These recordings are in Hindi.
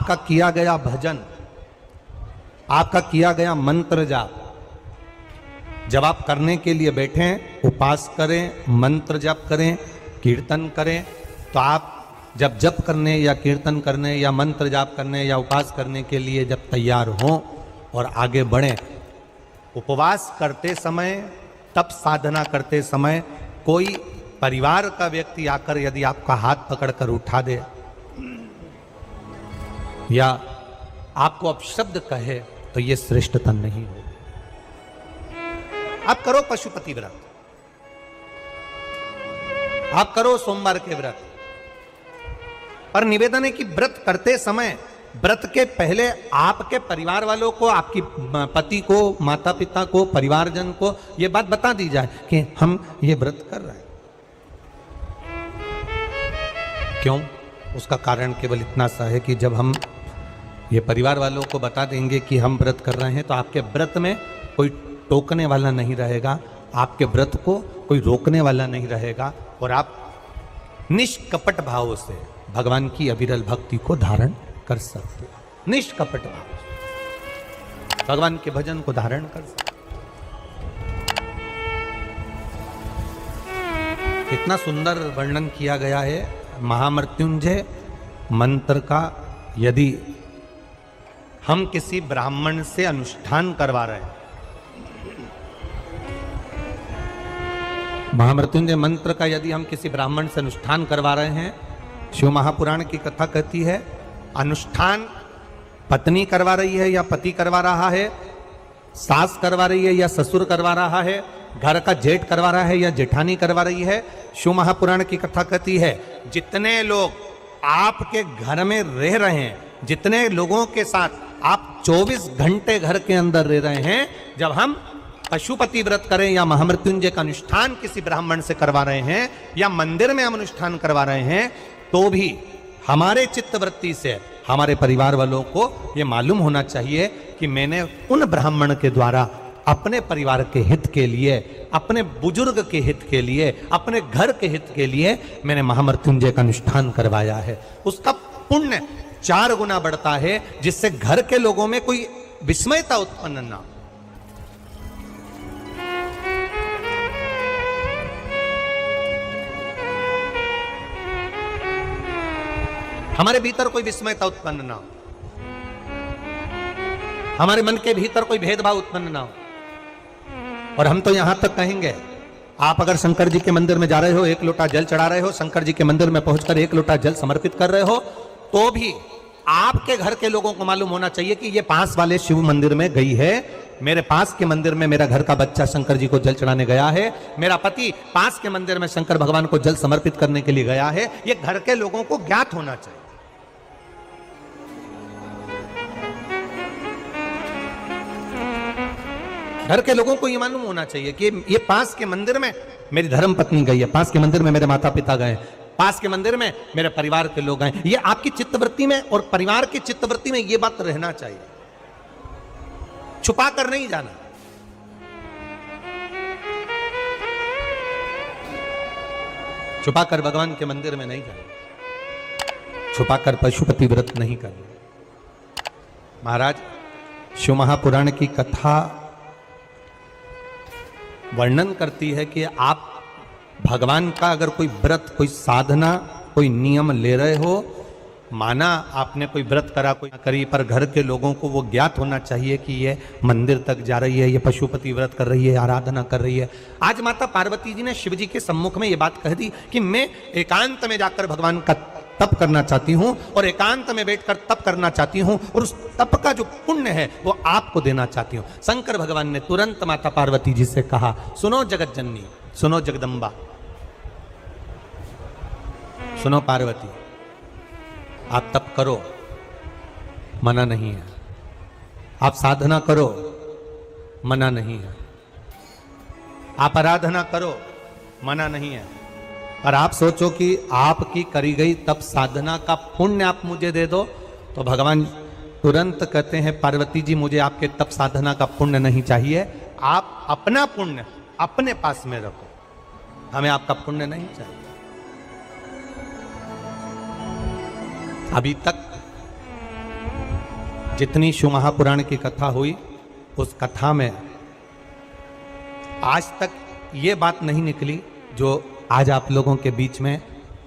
आपका किया गया भजन, आपका किया गया मंत्र जाप, जब आप करने के लिए बैठें, उपास करें, मंत्र जाप करें, कीर्तन करें, तो आप जब जप करने या कीर्तन करने या मंत्र जाप करने या उपास करने के लिए जब तैयार हों और आगे बढ़ें, उपवास करते समय, तप साधना करते समय कोई परिवार का व्यक्ति आकर यदि आपका हाथ पकड़कर उठा दे या आपको अपशब्द कहे, तो ये श्रेष्ठता नहीं हो। आप करो पशुपति व्रत, आप करो सोमवार के व्रत, पर निवेदन है कि व्रत करते समय, व्रत के पहले आपके परिवार वालों को, आपकी पति को, माता पिता को, परिवारजन को ये बात बता दी जाए कि हम ये व्रत कर रहे हैं। क्यों? उसका कारण केवल इतना सा है कि जब हम ये परिवार वालों को बता देंगे कि हम व्रत कर रहे हैं, तो आपके व्रत में कोई टोकने वाला नहीं रहेगा, आपके व्रत को कोई रोकने वाला नहीं रहेगा, और आप निष्कपट भाव से भगवान की अविरल भक्ति को धारण कर सकते हो। निष्कपट भाव से भगवान के भजन को धारण कर सकते। इतना सुंदर वर्णन किया गया है महामृत्युंजय मंत्र का। यदि हम किसी ब्राह्मण से अनुष्ठान करवा रहे हैं, महामृत्युंजय मंत्र का यदि हम किसी ब्राह्मण से अनुष्ठान करवा रहे हैं, शिव महापुराण की कथा कहती है, अनुष्ठान पत्नी करवा रही है या पति करवा रहा है, सास करवा रही है या ससुर करवा रहा है, घर का जेठ करवा रहा है या जेठानी करवा रही है। शिव महापुराण की कथा कहती है, जितने लोग आपके घर में रह रहे हैं, जितने लोगों के साथ आप 24 घंटे घर के अंदर रह रहे हैं, जब हम पशुपति व्रत करें या महामृत्युंजय का अनुष्ठान किसी ब्राह्मण से करवा रहे हैं या मंदिर में हम अनुष्ठान करवा रहे हैं, तो भी हमारे चित्तवृत्ति से हमारे परिवार वालों को यह मालूम होना चाहिए कि मैंने उन ब्राह्मण के द्वारा अपने परिवार के हित के लिए, अपने बुजुर्ग के हित के लिए, अपने घर के हित के लिए मैंने महामृत्युंजय का अनुष्ठान करवाया है। उसका पुण्य 4 गुना बढ़ता है, जिससे घर के लोगों में कोई विस्मयता उत्पन्न ना हो। हमारे भीतर कोई विस्मयता उत्पन्न ना हो, हमारे मन के भीतर कोई भेदभाव उत्पन्न ना हो। और हम तो यहां तक कहेंगे, आप अगर शंकर जी के मंदिर में जा रहे हो, 1 लोटा जल चढ़ा रहे हो, शंकर जी के मंदिर में पहुंचकर 1 लोटा जल समर्पित कर रहे हो, तो भी आपके घर के लोगों को मालूम होना चाहिए कि ये पास वाले शिव मंदिर में गई है, मेरे पास के मंदिर में मेरा घर का बच्चा शंकर जी को जल चढ़ाने गया है, मेरा पति पास के मंदिर में शंकर भगवान को जल समर्पित करने के लिए गया है। ये घर के लोगों को ज्ञात होना चाहिए। घर के लोगों को यह मालूम होना चाहिए कि ये पास के मंदिर में मेरी धर्म पत्नी गई है, पास के मंदिर में मेरे माता पिता गए, पास के मंदिर में मेरे परिवार के लोग गए। ये आपकी चित्तवृत्ति में और परिवार की चित्तवृत्ति में ये बात रहना चाहिए, छुपा कर नहीं जाना। छुपा कर भगवान के मंदिर में नहीं जाना, छुपा कर पशुपति व्रत नहीं करना। महाराज, शिव महापुराण की कथा वर्णन करती है कि आप भगवान का अगर कोई व्रत, कोई साधना, कोई नियम ले रहे हो, माना आपने कोई व्रत करा, कोई करी, पर घर के लोगों को वो ज्ञात होना चाहिए कि ये मंदिर तक जा रही है, ये पशुपति व्रत कर रही है, आराधना कर रही है। आज माता पार्वती जी ने शिव जी के सम्मुख में ये बात कह दी कि मैं एकांत में जाकर भगवान का तप करना चाहती हूं और एकांत में बैठकर तप करना चाहती हूं, और उस तप का जो पुण्य है वो आपको देना चाहती हूं। शंकर भगवान ने तुरंत माता पार्वती जी से कहा, सुनो जगत जननी, सुनो जगदम्बा, सुनो पार्वती, आप तप करो, मना नहीं है, आप साधना करो, मना नहीं है, आप आराधना करो, मना नहीं है, और आप सोचो कि आपकी करी गई तप साधना का पुण्य आप मुझे दे दो, तो भगवान तुरंत कहते हैं, पार्वती जी मुझे आपके तप साधना का पुण्य नहीं चाहिए, आप अपना पुण्य अपने पास में रखो, हमें आपका पुण्य नहीं चाहिए। अभी तक जितनी शिव महापुराण की कथा हुई उस कथा में आज तक ये बात नहीं निकली जो आज आप लोगों के बीच में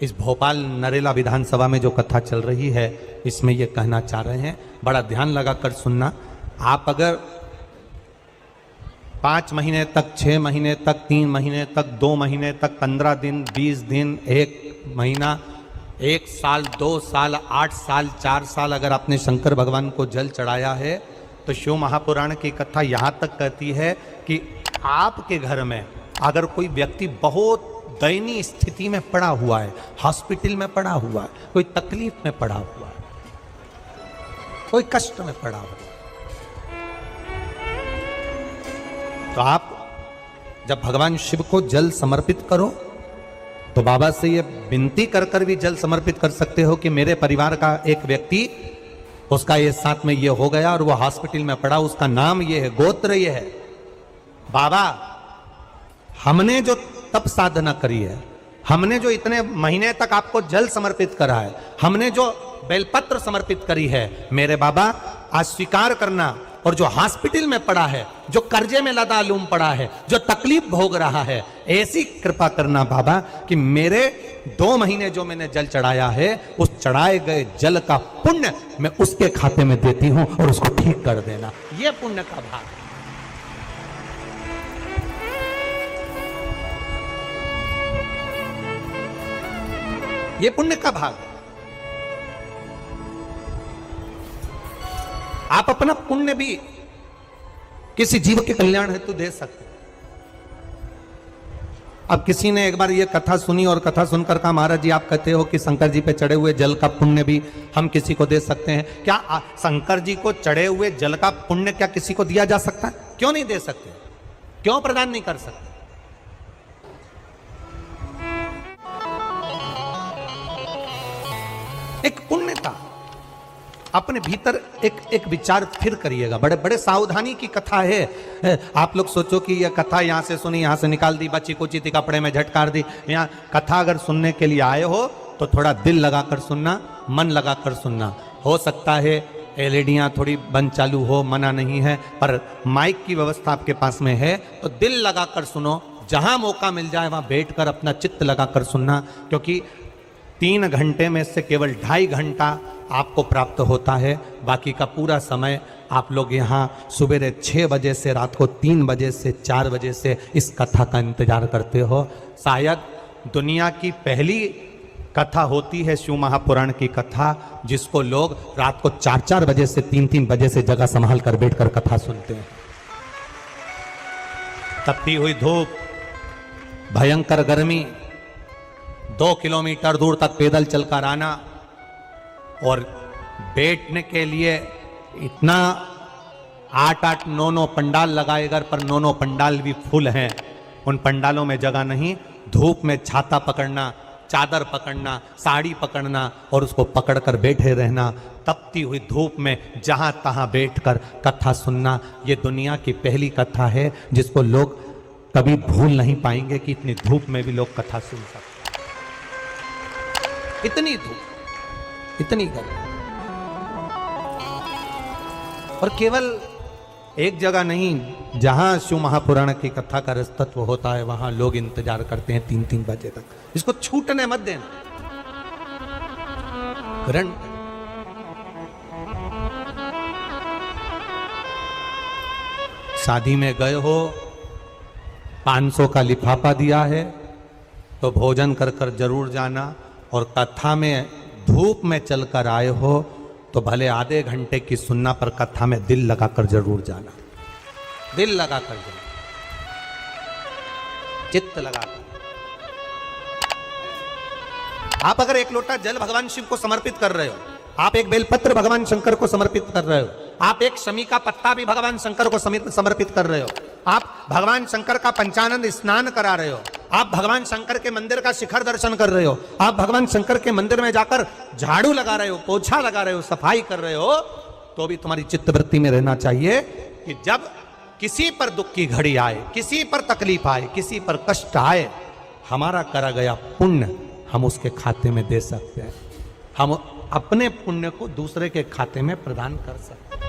इस भोपाल नरेला विधानसभा में जो कथा चल रही है इसमें ये कहना चाह रहे हैं। बड़ा ध्यान लगाकर सुनना। आप अगर 5 महीने तक, 6 महीने तक, 3 महीने तक, 2 महीने तक, 15 दिन, 20 दिन, 1 महीना, 1 साल, 2 साल, 8 साल, 4 साल अगर आपने शंकर भगवान को जल चढ़ाया है तो शिव महापुराण की कथा यहाँ तक कहती है कि आपके घर में अगर कोई व्यक्ति बहुत दयनीय स्थिति में पड़ा हुआ है, हॉस्पिटल में पड़ा हुआ है, कोई तकलीफ में पड़ा हुआ है, कोई कष्ट में पड़ा हुआ है, तो आप जब भगवान शिव को जल समर्पित करो तो बाबा से ये विनती कर कर भी जल समर्पित कर सकते हो कि मेरे परिवार का एक व्यक्ति, उसका ये साथ में ये हो गया और वो हॉस्पिटल में पड़ा, उसका नाम ये है, गोत्र ये है। बाबा हमने जो तप साधना करी है, हमने जो इतने महीने तक आपको जल समर्पित करा है, हमने जो बेलपत्र समर्पित करी है, मेरे बाबा आज स्वीकार करना। और जो हॉस्पिटल में पड़ा है, जो कर्जे में लदालूम पड़ा है, जो तकलीफ भोग रहा है, ऐसी कृपा करना बाबा कि मेरे 2 महीने जो मैंने जल चढ़ाया है उस चढ़ाए गए जल का पुण्य मैं उसके खाते में देती हूं और उसको ठीक कर देना। यह पुण्य का भाग है। ये पुण्य का भाग है। आप अपना पुण्य भी किसी जीव के कल्याण हेतु दे सकते हैं। अब किसी ने एक बार ये कथा सुनी और कथा सुनकर कहा महाराज जी आप कहते हो कि शंकर जी पे चढ़े हुए जल का पुण्य भी हम किसी को दे सकते हैं क्या? शंकर जी को चढ़े हुए जल का पुण्य क्या किसी को दिया जा सकता है? क्यों नहीं दे सकते? क्यों प्रदान नहीं कर सकते? एक पुण्य था अपने भीतर एक विचार फिर करिएगा। बड़े बड़े सावधानी की कथा है। आप लोग सोचो कि यह कथा यहां से सुनी, यहां से निकाल दी, बच्ची कुची थी कपड़े में झटकार दी। यहाँ कथा अगर सुनने के लिए आए हो तो थोड़ा दिल लगाकर सुनना, मन लगाकर सुनना। हो सकता है एलईडियां थोड़ी बंद चालू हो, मना नहीं है, पर माइक की व्यवस्था आपके पास में है तो दिल लगाकर सुनो। जहां मौका मिल जाए वहां बैठकर अपना चित्त लगाकर सुनना, क्योंकि 3 घंटे में से केवल 2.5 घंटा आपको प्राप्त होता है। बाकी का पूरा समय आप लोग यहाँ सुबह 6 बजे से रात को 3 बजे से 4 बजे से इस कथा का इंतजार करते हो। शायद दुनिया की पहली कथा होती है शिव महापुराण की कथा, जिसको लोग रात को 4-4 बजे से 3-3 बजे से जगह संभाल कर बैठकर कथा सुनते हैं। तपती हुई धूप, भयंकर गर्मी, 2 किलोमीटर दूर तक पैदल चलकर आना और बैठने के लिए इतना 8-8, 9-9 पंडाल लगाए घर पर, 9-9 पंडाल भी फुल हैं। उन पंडालों में जगह नहीं। धूप में छाता पकड़ना, चादर पकड़ना, साड़ी पकड़ना और उसको पकड़कर बैठे रहना। तपती हुई धूप में जहां तहां बैठकर कथा सुनना, ये दुनिया की पहली कथा है जिसको लोग कभी भूल नहीं पाएंगे कि इतनी धूप में भी लोग कथा सुन सकते। इतनी धूप, इतनी गर्मी, और केवल एक जगह नहीं, जहां शिव महापुराण की कथा का रसतत्व होता है वहां लोग इंतजार करते हैं 3-3 बजे तक। इसको छूटने मत देना। करण शादी में गए हो, 500 का लिफाफा दिया है तो भोजन कर कर जरूर जाना। और कथा में धूप में चलकर आए हो तो भले आधे घंटे की सुनना, पर कथा में दिल लगाकर जरूर जाना। दिल लगाकर जाना, चित्त लगाकर। आप अगर 1 लोटा जल भगवान शिव को समर्पित कर रहे हो, आप एक बेलपत्र भगवान शंकर को समर्पित कर रहे हो, आप एक शमी का पत्ता भी भगवान शंकर को समर्पित कर रहे हो, आप भगवान शंकर का पंचानंद स्नान करा रहे हो, आप भगवान शंकर के मंदिर का शिखर दर्शन कर रहे हो, आप भगवान शंकर के मंदिर में जाकर झाड़ू लगा रहे हो, पोछा लगा रहे हो, सफाई कर रहे हो, तो भी तुम्हारी चित्तवृत्ति में रहना चाहिए कि जब किसी पर दुख की घड़ी आए, किसी पर तकलीफ आए, किसी पर कष्ट आए, हमारा करा गया पुण्य हम उसके खाते में दे सकते हैं। हम अपने पुण्य को दूसरे के खाते में प्रदान कर सकते हैं।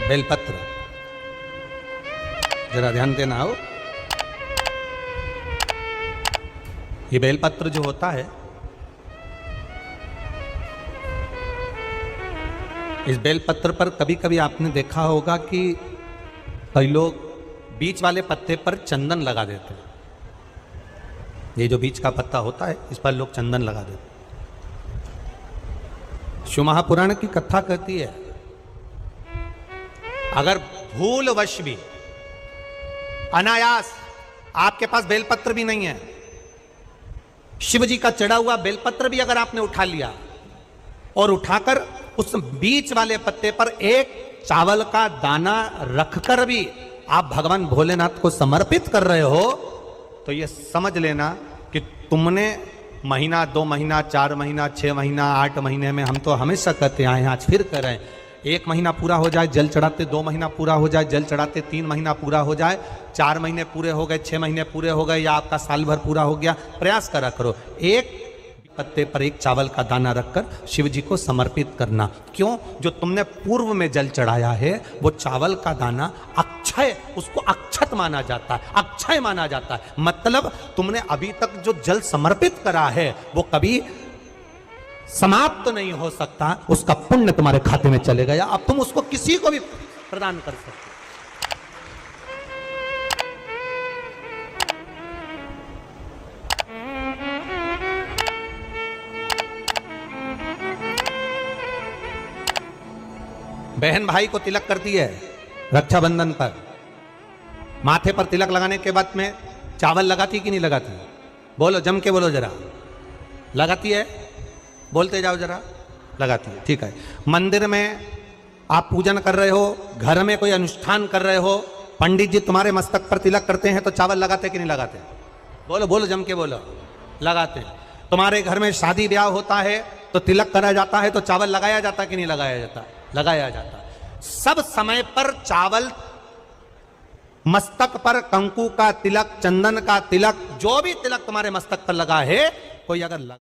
बेलपत्र, जरा ध्यान देना हो। ये बेलपत्र जो होता है, इस बेलपत्र पर कभी कभी आपने देखा होगा कि कई लोग बीच वाले पत्ते पर चंदन लगा देते हैं। ये जो बीच का पत्ता होता है, इस पर लोग चंदन लगा देते हैं। शिव महापुराण की कथा कहती है, अगर भूलवश भी, अनायास, आपके पास बेलपत्र भी नहीं है, शिव जी का चढ़ा हुआ बेलपत्र भी अगर आपने उठा लिया और उठाकर उस बीच वाले पत्ते पर एक चावल का दाना रखकर भी आप भगवान भोलेनाथ को समर्पित कर रहे हो, तो ये समझ लेना कि तुमने महीना, 2 महीना, 4 महीना, 6 महीना, 8 महीने में, हम तो हमेशा कहते आए हैं, आज फिर कह रहे हैं, 1 महीना पूरा हो जाए जल चढ़ाते, 2 महीना पूरा हो जाए जल चढ़ाते, 3 महीना पूरा हो जाए, 4 महीने पूरे हो गए, 6 महीने पूरे हो गए, या आपका साल भर पूरा हो गया, प्रयास करा करो एक पत्ते पर एक चावल का दाना रखकर शिव जी को समर्पित करना। क्यों? जो तुमने पूर्व में जल चढ़ाया है, वो चावल का दाना अक्षय, उसको अक्षत माना जाता है, अक्षय माना जाता है। मतलब तुमने अभी तक जो जल समर्पित करा है वो कभी समाप्त तो नहीं हो सकता, उसका पुण्य तुम्हारे खाते में चले गया, अब तुम उसको किसी को भी प्रदान कर सकते। बहन भाई को तिलक करती है रक्षाबंधन पर, माथे पर तिलक लगाने के बाद में चावल लगाती कि नहीं लगाती? बोलो, जम के बोलो जरा। लगाती है? बोलते जाओ जरा। लगाती है, ठीक है। मंदिर में आप पूजन कर रहे हो, घर में कोई अनुष्ठान कर रहे हो, पंडित जी तुम्हारे मस्तक पर तिलक करते हैं तो चावल लगाते कि नहीं लगाते? बोलो बोलो, जम के बोलो। लगाते हैं। तुम्हारे घर में शादी ब्याह होता है तो तिलक करा जाता है तो चावल लगाया जाता कि नहीं लगाया जाता? लगाया जाता। सब समय पर चावल, मस्तक पर कंकु का तिलक, चंदन का तिलक, जो भी तिलक तुम्हारे मस्तक पर लगा है, कोई अगर